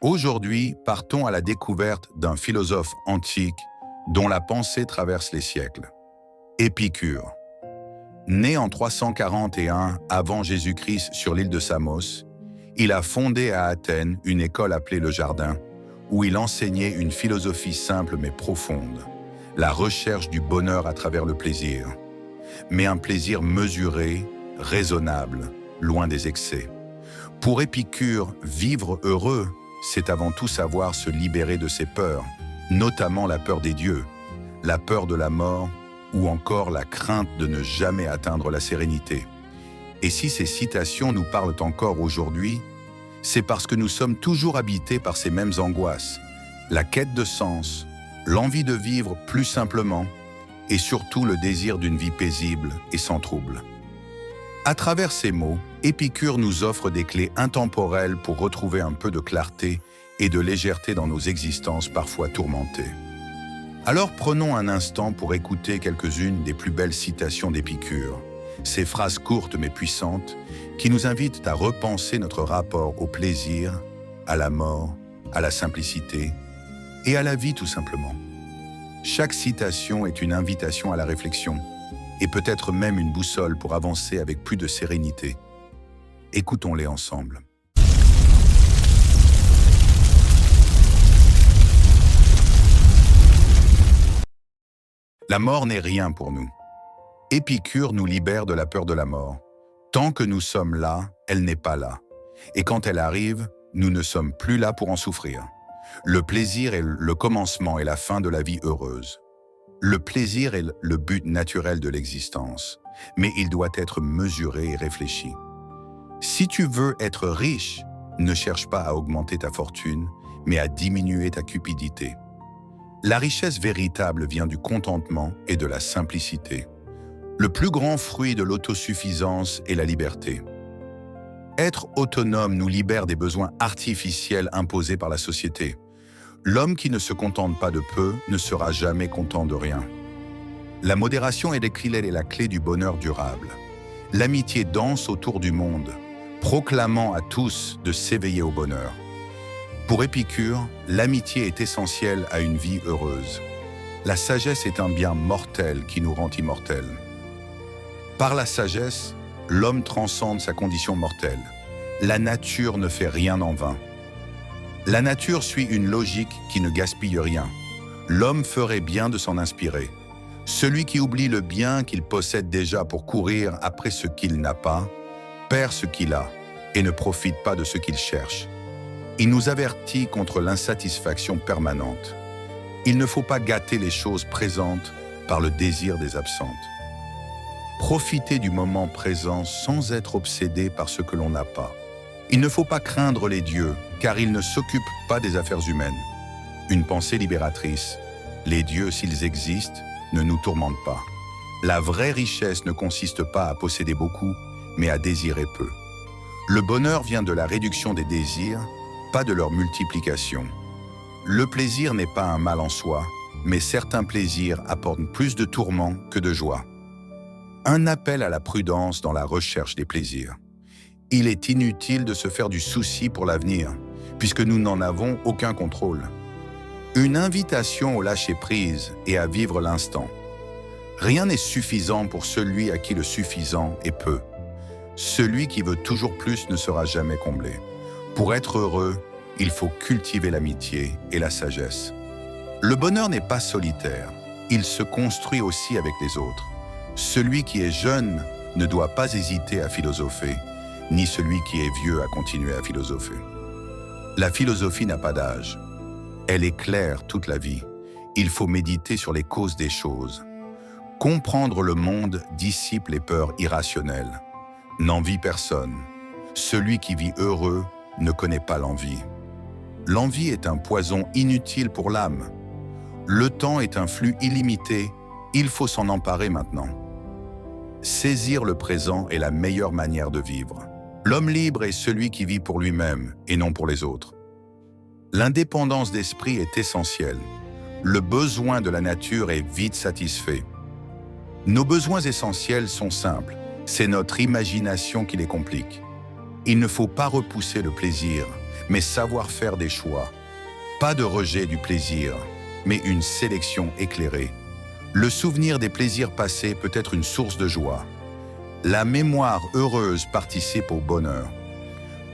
Aujourd'hui, partons à la découverte d'un philosophe antique dont la pensée traverse les siècles. Épicure. Né en 341 avant Jésus-Christ sur l'île de Samos, il a fondé à Athènes une école appelée le Jardin, où il enseignait une philosophie simple mais profonde, la recherche du bonheur à travers le plaisir, mais un plaisir mesuré, raisonnable, loin des excès. Pour Épicure, vivre heureux, c'est avant tout savoir se libérer de ses peurs, notamment la peur des dieux, la peur de la mort ou encore la crainte de ne jamais atteindre la sérénité. Et si ces citations nous parlent encore aujourd'hui, c'est parce que nous sommes toujours habités par ces mêmes angoisses, la quête de sens, l'envie de vivre plus simplement et surtout le désir d'une vie paisible et sans trouble. À travers ces mots, Épicure nous offre des clés intemporelles pour retrouver un peu de clarté et de légèreté dans nos existences parfois tourmentées. Alors prenons un instant pour écouter quelques-unes des plus belles citations d'Épicure, ces phrases courtes mais puissantes qui nous invitent à repenser notre rapport au plaisir, à la mort, à la simplicité et à la vie tout simplement. Chaque citation est une invitation à la réflexion et peut-être même une boussole pour avancer avec plus de sérénité. Écoutons-les ensemble. La mort n'est rien pour nous. Épicure nous libère de la peur de la mort. Tant que nous sommes là, elle n'est pas là. Et quand elle arrive, nous ne sommes plus là pour en souffrir. Le plaisir est le commencement et la fin de la vie heureuse. Le plaisir est le but naturel de l'existence, mais il doit être mesuré et réfléchi. Si tu veux être riche, ne cherche pas à augmenter ta fortune, mais à diminuer ta cupidité. La richesse véritable vient du contentement et de la simplicité. Le plus grand fruit de l'autosuffisance est la liberté. Être autonome nous libère des besoins artificiels imposés par la société. L'homme qui ne se contente pas de peu ne sera jamais content de rien. La modération est la clé du bonheur durable. L'amitié danse autour du monde, proclamant à tous de s'éveiller au bonheur. Pour Épicure, l'amitié est essentielle à une vie heureuse. La sagesse est un bien mortel qui nous rend immortels. Par la sagesse, l'homme transcende sa condition mortelle. La nature ne fait rien en vain. La nature suit une logique qui ne gaspille rien. L'homme ferait bien de s'en inspirer. Celui qui oublie le bien qu'il possède déjà pour courir après ce qu'il n'a pas, perd ce qu'il a et ne profite pas de ce qu'il cherche. Il nous avertit contre l'insatisfaction permanente. Il ne faut pas gâter les choses présentes par le désir des absentes. Profiter du moment présent sans être obsédé par ce que l'on n'a pas. Il ne faut pas craindre les dieux, car ils ne s'occupent pas des affaires humaines. Une pensée libératrice. Les dieux, s'ils existent, ne nous tourmentent pas. La vraie richesse ne consiste pas à posséder beaucoup, mais à désirer peu. Le bonheur vient de la réduction des désirs, pas de leur multiplication. Le plaisir n'est pas un mal en soi, mais certains plaisirs apportent plus de tourments que de joie. Un appel à la prudence dans la recherche des plaisirs. Il est inutile de se faire du souci pour l'avenir, puisque nous n'en avons aucun contrôle. Une invitation au lâcher-prise et à vivre l'instant. Rien n'est suffisant pour celui à qui le suffisant est peu. Celui qui veut toujours plus ne sera jamais comblé. Pour être heureux, il faut cultiver l'amitié et la sagesse. Le bonheur n'est pas solitaire, il se construit aussi avec les autres. Celui qui est jeune ne doit pas hésiter à philosopher, ni celui qui est vieux à continuer à philosopher. La philosophie n'a pas d'âge. Elle est claire toute la vie. Il faut méditer sur les causes des choses. Comprendre le monde dissipe les peurs irrationnelles. N'envie personne. Celui qui vit heureux ne connaît pas l'envie. L'envie est un poison inutile pour l'âme. Le temps est un flux illimité, il faut s'en emparer maintenant. Saisir le présent est la meilleure manière de vivre. L'homme libre est celui qui vit pour lui-même et non pour les autres. L'indépendance d'esprit est essentielle. Le besoin de la nature est vite satisfait. Nos besoins essentiels sont simples, c'est notre imagination qui les complique. Il ne faut pas repousser le plaisir, mais savoir faire des choix. Pas de rejet du plaisir, mais une sélection éclairée. Le souvenir des plaisirs passés peut être une source de joie. La mémoire heureuse participe au bonheur.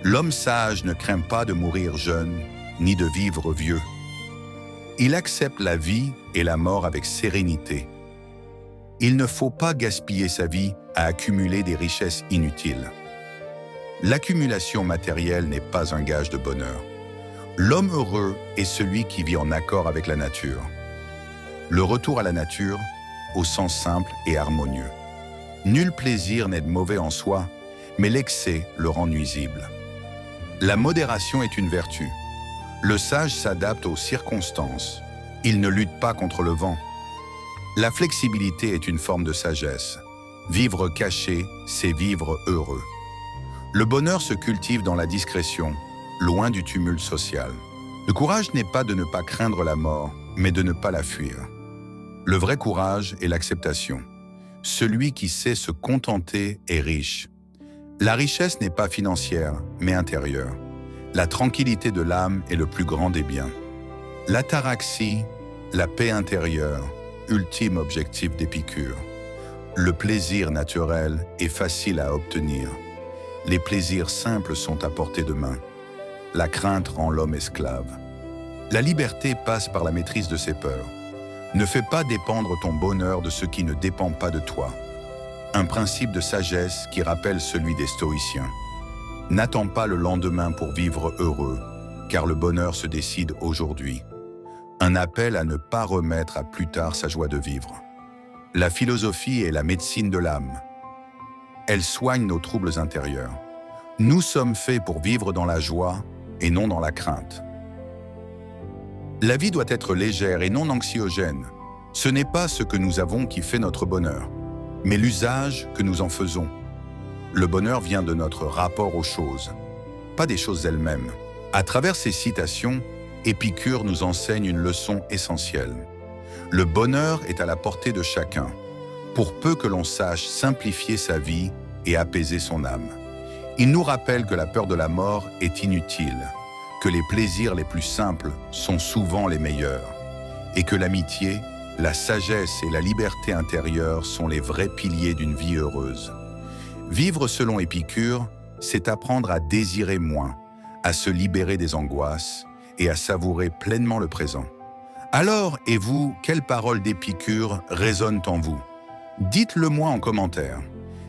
L'homme sage ne craint pas de mourir jeune, ni de vivre vieux. Il accepte la vie et la mort avec sérénité. Il ne faut pas gaspiller sa vie à accumuler des richesses inutiles. L'accumulation matérielle n'est pas un gage de bonheur. L'homme heureux est celui qui vit en accord avec la nature. Le retour à la nature, au sens simple et harmonieux. Nul plaisir n'est mauvais en soi, mais l'excès le rend nuisible. La modération est une vertu. Le sage s'adapte aux circonstances. Il ne lutte pas contre le vent. La flexibilité est une forme de sagesse. Vivre caché, c'est vivre heureux. Le bonheur se cultive dans la discrétion, loin du tumulte social. Le courage n'est pas de ne pas craindre la mort, mais de ne pas la fuir. Le vrai courage est l'acceptation. Celui qui sait se contenter est riche. La richesse n'est pas financière, mais intérieure. La tranquillité de l'âme est le plus grand des biens. L'ataraxie, la paix intérieure, ultime objectif d'Épicure. Le plaisir naturel est facile à obtenir. Les plaisirs simples sont à portée de main. La crainte rend l'homme esclave. La liberté passe par la maîtrise de ses peurs. Ne fais pas dépendre ton bonheur de ce qui ne dépend pas de toi. Un principe de sagesse qui rappelle celui des stoïciens. N'attends pas le lendemain pour vivre heureux, car le bonheur se décide aujourd'hui. Un appel à ne pas remettre à plus tard sa joie de vivre. La philosophie est la médecine de l'âme. Elle soigne nos troubles intérieurs. Nous sommes faits pour vivre dans la joie et non dans la crainte. La vie doit être légère et non anxiogène. Ce n'est pas ce que nous avons qui fait notre bonheur, mais l'usage que nous en faisons. Le bonheur vient de notre rapport aux choses, pas des choses elles-mêmes. À travers ces citations, Épicure nous enseigne une leçon essentielle. Le bonheur est à la portée de chacun, pour peu que l'on sache simplifier sa vie et apaiser son âme. Il nous rappelle que la peur de la mort est inutile, que les plaisirs les plus simples sont souvent les meilleurs, et que l'amitié, la sagesse et la liberté intérieure sont les vrais piliers d'une vie heureuse. Vivre selon Épicure, c'est apprendre à désirer moins, à se libérer des angoisses et à savourer pleinement le présent. Alors, et vous, quelles paroles d'Épicure résonnent en vous? Dites-le moi en commentaire.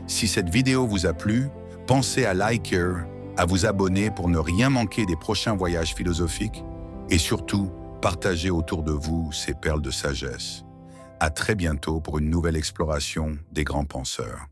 Si cette vidéo vous a plu, pensez à liker, à vous abonner pour ne rien manquer des prochains voyages philosophiques et surtout, partagez autour de vous ces perles de sagesse. À très bientôt pour une nouvelle exploration des grands penseurs.